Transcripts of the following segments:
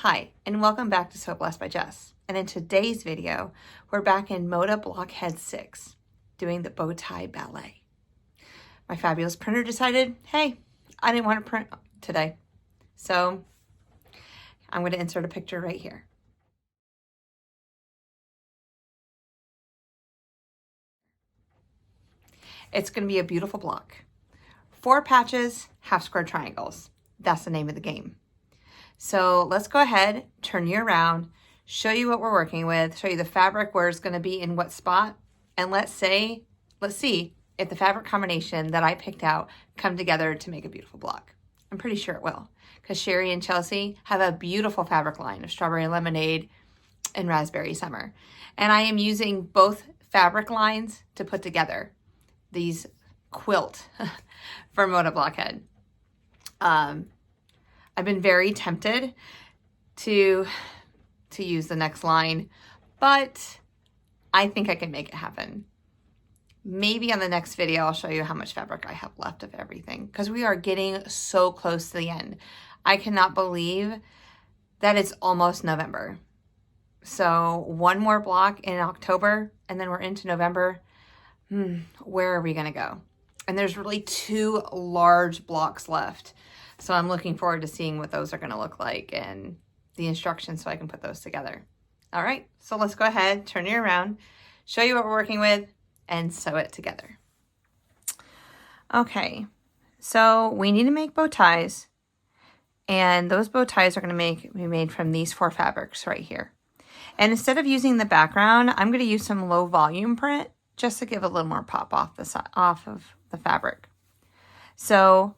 Hi, and welcome back to So Blessed by Jess. And in today's video, we're back in Moda Blockhead 6, doing the Bowtie Ballet. My fabulous printer decided, hey, I didn't want to print today. So I'm going to insert a picture right here. It's going to be a beautiful block. 4 patches, half square triangles. That's the name of the game. So let's go ahead, turn you around, show you what we're working with, show you the fabric where it's going to be in what spot, and let's see if the fabric combination that I picked out come together to make a beautiful block. I'm pretty sure it will, because Sherry and Chelsea have a beautiful fabric line of strawberry lemonade and raspberry summer. And I am using both fabric lines to put together these quilt for Moda Blockhead. I've been very tempted to use the next line, but I think I can make it happen. Maybe on the next video, I'll show you how much fabric I have left of everything, because we are getting so close to the end. I cannot believe that it's almost November. So one more block in October, and then we're into November. Where are we gonna go? And there's really 2 large blocks left. So I'm looking forward to seeing what those are gonna look like and the instructions so I can put those together. All right, so let's go ahead, turn you around, show you what we're working with, and sew it together. Okay, so we need to make bow ties, and those bow ties are gonna be made from these 4 fabrics right here. And instead of using the background, I'm gonna use some low volume print just to give a little more pop off of the fabric. So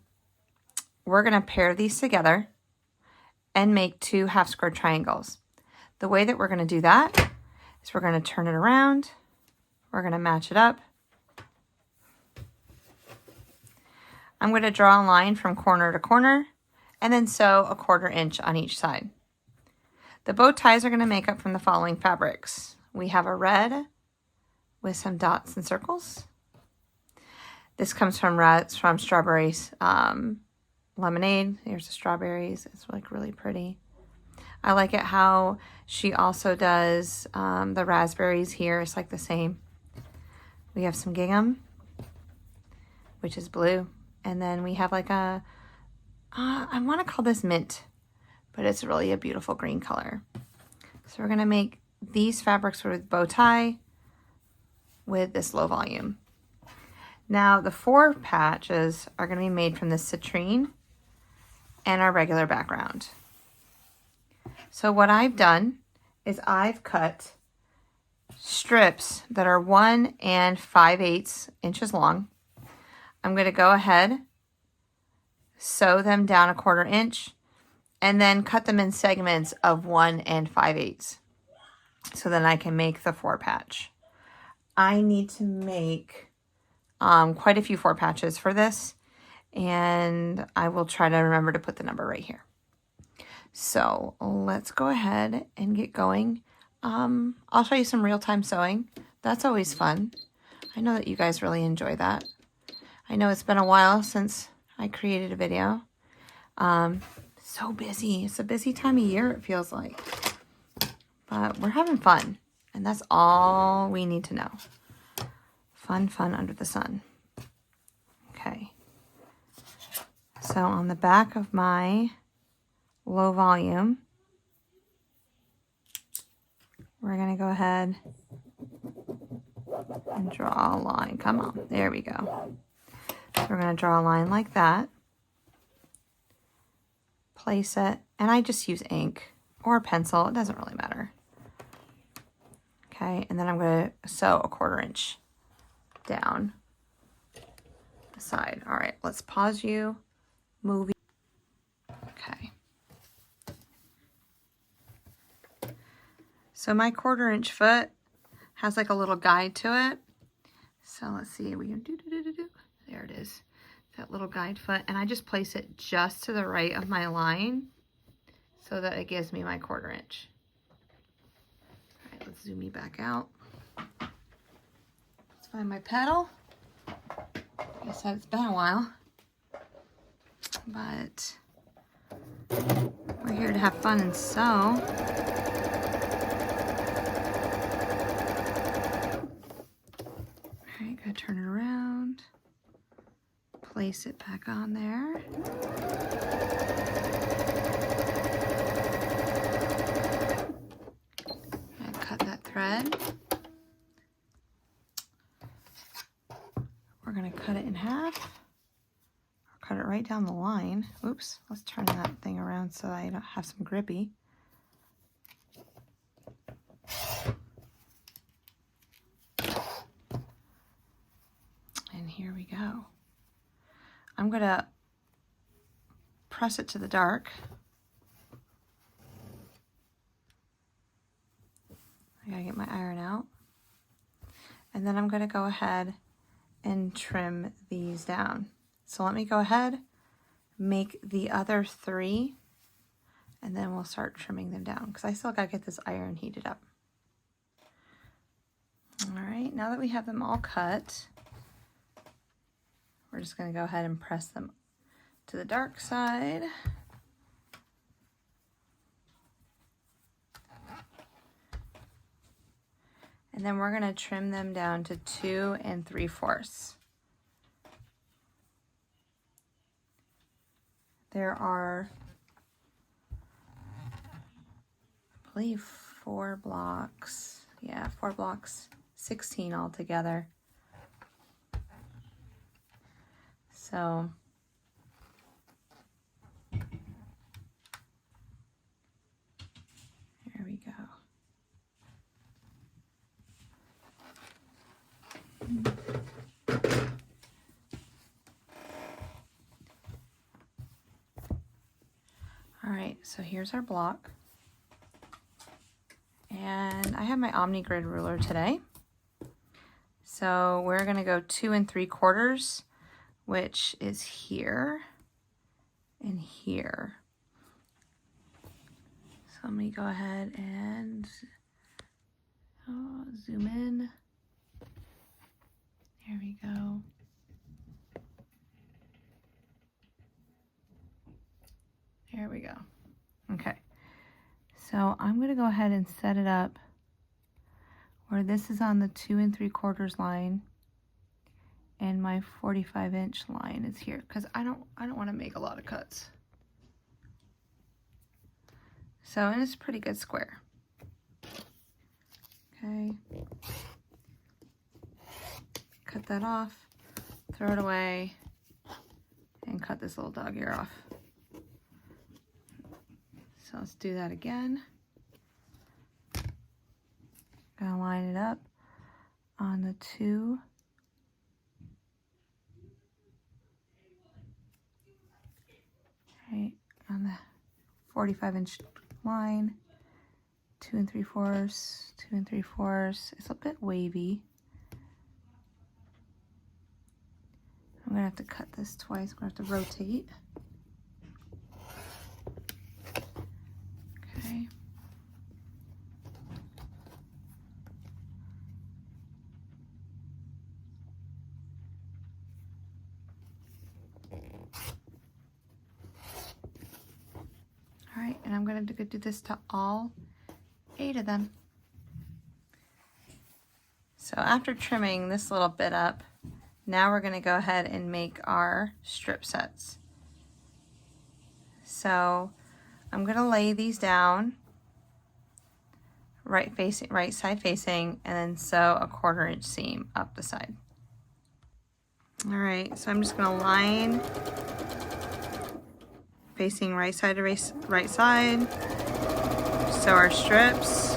we're gonna pair these together and make 2 half square triangles. The way that we're gonna do that is we're gonna turn it around, we're gonna match it up. I'm gonna draw a line from corner to corner and then sew a 1/4 inch on each side. The bow ties are gonna make up from the following fabrics. We have a red with some dots and circles. This comes from strawberries, lemonade. Here's the strawberries. It's like really pretty. I like it how she also does the raspberries here. It's like the same. We have some gingham, which is blue. And then we have like a, I want to call this mint, but it's really a beautiful green color. So we're going to make these fabrics with bow tie with this low volume. Now the 4 patches are going to be made from the citrine and our regular background. So what I've done is I've cut strips that are 1 5/8 inches long. I'm going to go ahead, sew them down a 1/4 inch, and then cut them in segments of 1 5/8. So then I can make the 4 patch. I need to make quite a few 4 patches for this, and I will try to remember to put the number right here. So let's go ahead and get going. I'll show you some real-time sewing. That's always fun. I know that you guys really enjoy that. I know it's been a while since I created a video. So busy. It's a busy time of year, it feels like. But we're having fun, and that's all we need to know. Fun under the sun. Okay. So on the back of my low volume, we're going to go ahead and draw a line. Come on. There we go. So we're going to draw a line like that. Place it. And I just use ink or a pencil. It doesn't really matter. Okay. And then I'm going to sew a 1/4 inch down the side. All right. Let's pause you. Movie. Okay. So my 1/4 inch foot has like a little guide to it. So let's see, we can there it is, that little guide foot. And I just place it just to the right of my line so that it gives me my 1/4 inch. All right, let's zoom me back out. Let's find my petal. Like I said, it's been a while, but we here to have fun and sew. All right, gotta turn it around. Place it back on there. And cut that thread. We're gonna cut it in half. Or cut it right down the line. Oops, let's turn that thing around so I don't have some grippy. And here we go. I'm gonna press it to the dark. I gotta get my iron out. And then I'm gonna go ahead and trim these down. So let me go ahead, make the other 3, and then we'll start trimming them down because I still gotta get this iron heated up. All right, now that we have them all cut, we're just going to go ahead and press them to the dark side. And then we're going to trim them down to 2 3/4. There are, I believe, 4 blocks. Yeah, 4 blocks, 16 altogether. So here we go. All right, so here's our block. And I have my Omni Grid ruler today. So we're gonna go 2 3/4, which is here and here. So let me go ahead and zoom in. There we go. There we go. Okay. So I'm going to go ahead and set it up where this is on the 2 3/4 line and my 45-inch line is here because I don't want to make a lot of cuts. So, and it's a pretty good square. Okay. Cut that off, throw it away, and cut this little dog ear off. So let's do that again. Gonna line it up on the 2. Right, on the 45-inch line, 2 3/4, 2 3/4. It's a bit wavy. I'm gonna have to cut this twice. I'm gonna have to rotate. Okay. All right, and I'm gonna do this to all 8 of them. So after trimming this little bit up, now we're gonna go ahead and make our strip sets. So I'm gonna lay these down right side facing, and then sew a 1/4 inch seam up the side. All right, so I'm just gonna line facing right side to right side, sew our strips.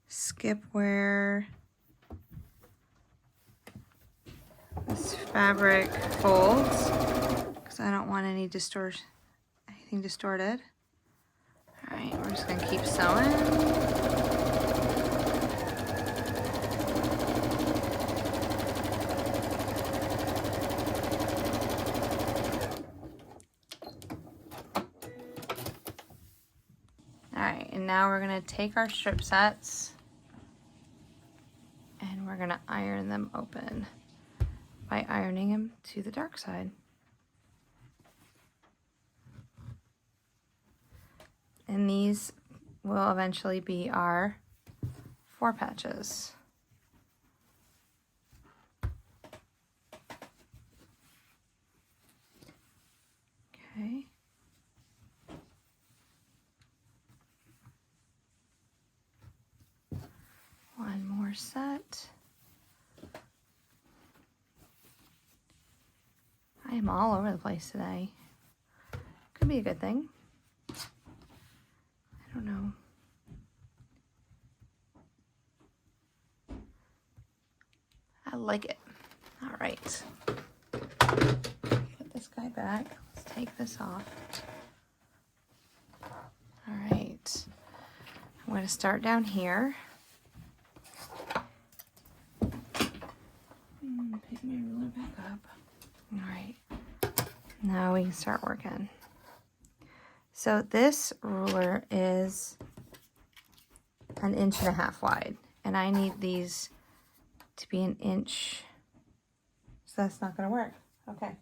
Skip where this fabric folds because I don't want anything distorted. All right, we're just gonna keep sewing. Okay, and now we're gonna take our strip sets and we're gonna iron them open by ironing them to the dark side. And these will eventually be our 4 patches. Okay. One more set. I am all over the place today. Could be a good thing. I don't know. I like it. All right. Put this guy back. Let's take this off. All right. I'm going to start down here. Pick my ruler back up. All right. Now we can start working. So this ruler is 1.5 inches wide, and I need these to be 1 inch. So that's not going to work. Okay.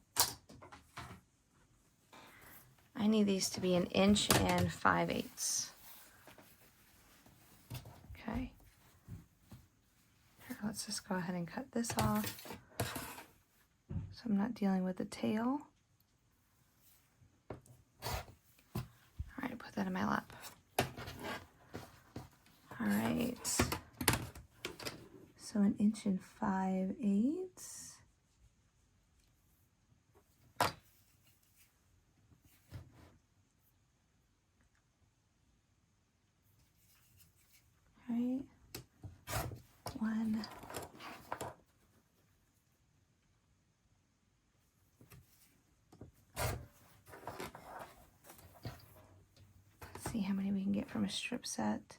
I need these to be 1 5/8 inches. Okay. Here, let's just go ahead and cut this off so I'm not dealing with the tail. All right, put that in my lap. All right. So 1 5/8 inches. Right, 1. Let's see how many we can get from a strip set.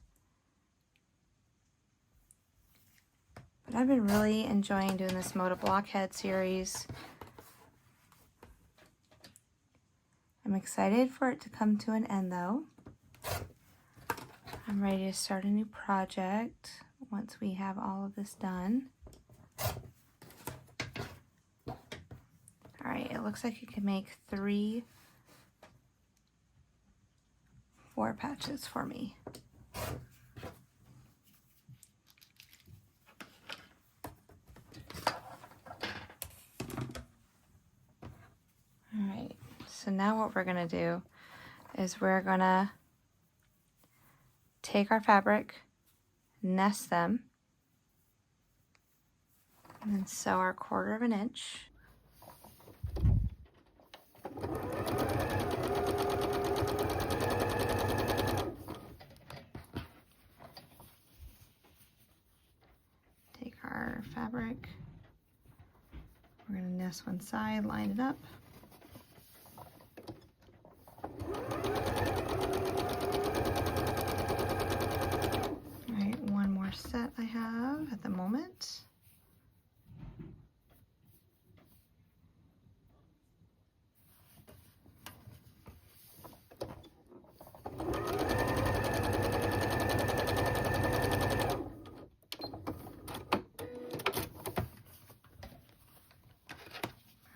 But I've been really enjoying doing this Moda Blockhead series. I'm excited for it to come to an end though. I'm ready to start a new project once we have all of this done. All right, it looks like you can make 3 4 patches for me. All right, so now what we're gonna do is we're gonna take our fabric, nest them, and then sew our 1/4 inch. Take our fabric, we're gonna nest one side, line it up. Set I have at the moment.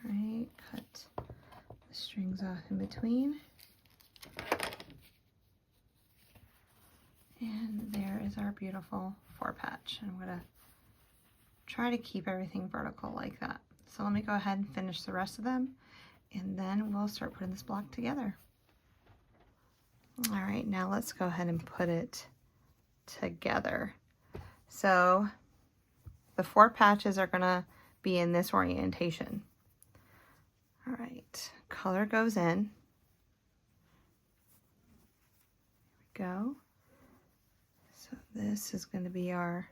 All right, cut the strings off in between. And there is our beautiful 4 patch. I'm gonna try to keep everything vertical like that. So let me go ahead and finish the rest of them, and then we'll start putting this block together. All right, now let's go ahead and put it together. So the 4 patches are gonna be in this orientation. All right, color goes in. Here we go. So this is going to be our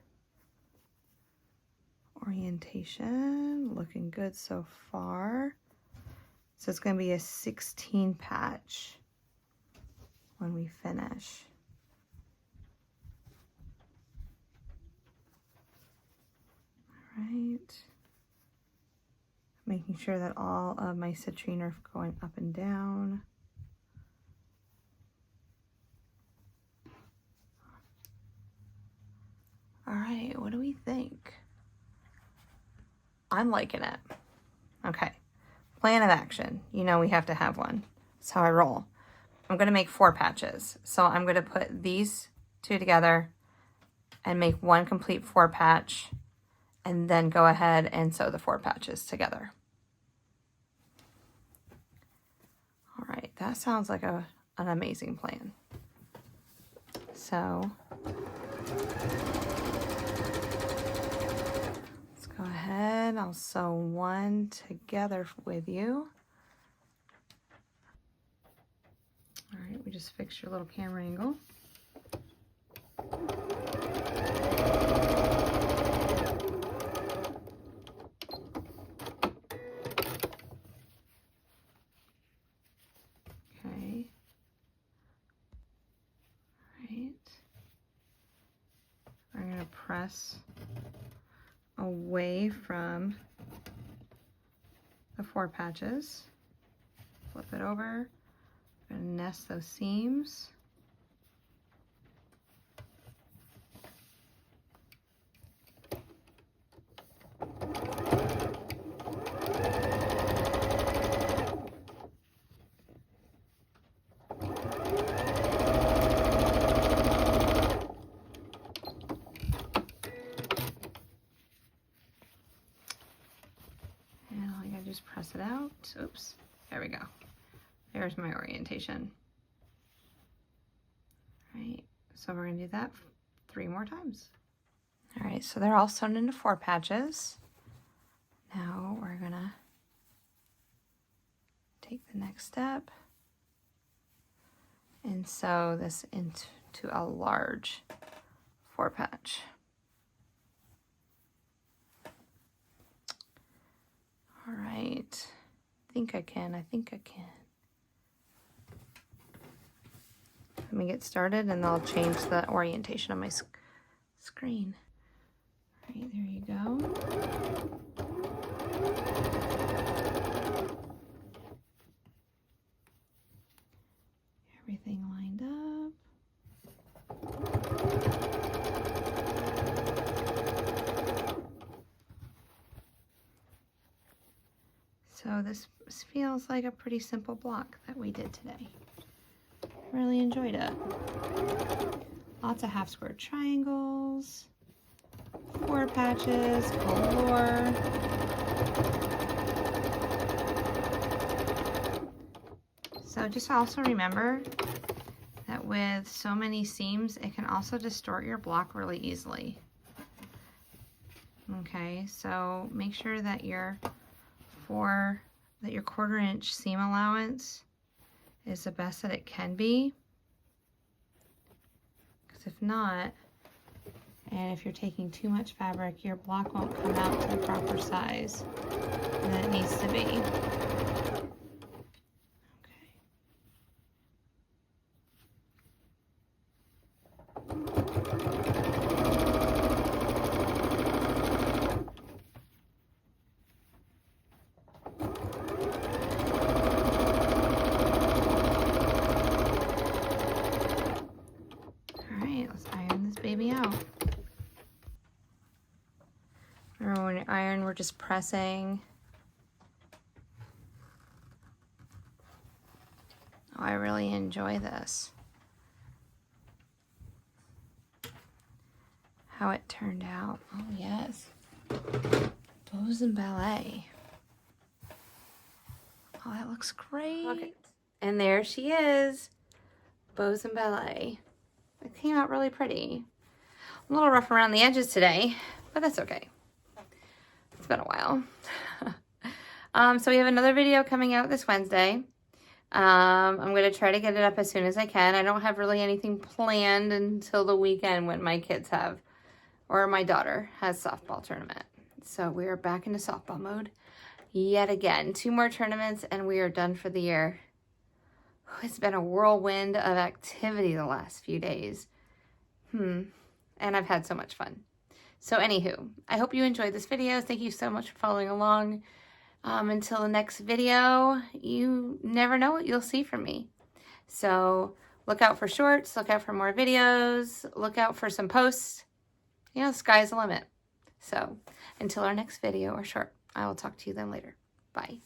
orientation. Looking good so far. So it's going to be a 16 patch when we finish. All right. Making sure that all of my citrine are going up and down. right, what do we think? I'm liking it. Okay, plan of action. You know we have to have one. That's how I roll. I'm gonna make 4 patches. So I'm gonna put these 2 together and make 1 complete 4 patch, and then go ahead and sew the 4 patches together. All right, that sounds like an amazing plan. So let's go ahead, I'll sew 1 together with you. All right, we just fixed your little camera angle. Okay. All right. I'm going to press away from the 4 patches. Flip it over. I'm going to nest those seams. Just press it out. Oops, there we go. There's my orientation. All right, so we're gonna do that 3 more times. All right, so they're all sewn into 4 patches. Now we're gonna take the next step and sew this into a large 4 patch. All right, I think I can. Let me get started and I'll change the orientation on my screen. All right, there you go. Everything lined up. So this feels like a pretty simple block that we did today. Really enjoyed it. Lots of half square triangles, 4 patches galore. So just also remember that with so many seams, it can also distort your block really easily. Okay, so make sure that your 1/4 inch seam allowance is the best that it can be, because if not, and if you're taking too much fabric, your block won't come out to the proper size that it needs to be. Baby out. Remember when you iron, we're just pressing. Oh, I really enjoy this. How it turned out. Oh yes. Bowtie Ballet. Oh, that looks great. Okay. And there she is. Bowtie Ballet. It came out really pretty. A little rough around the edges today, but that's okay. It's been a while. So we have another video coming out this Wednesday. I'm going to try to get it up as soon as I can. I don't have really anything planned until the weekend when my kids have, or my daughter has softball tournament. So we are back into softball mode yet again. 2 more tournaments and we are done for the year. It's been a whirlwind of activity the last few days. And I've had so much fun. So anywho, I hope you enjoyed this video. Thank you so much for following along. Until the next video, you never know what you'll see from me. So look out for shorts, look out for more videos, look out for some posts, you know, the sky's the limit. So until our next video or short, I will talk to you then later. Bye.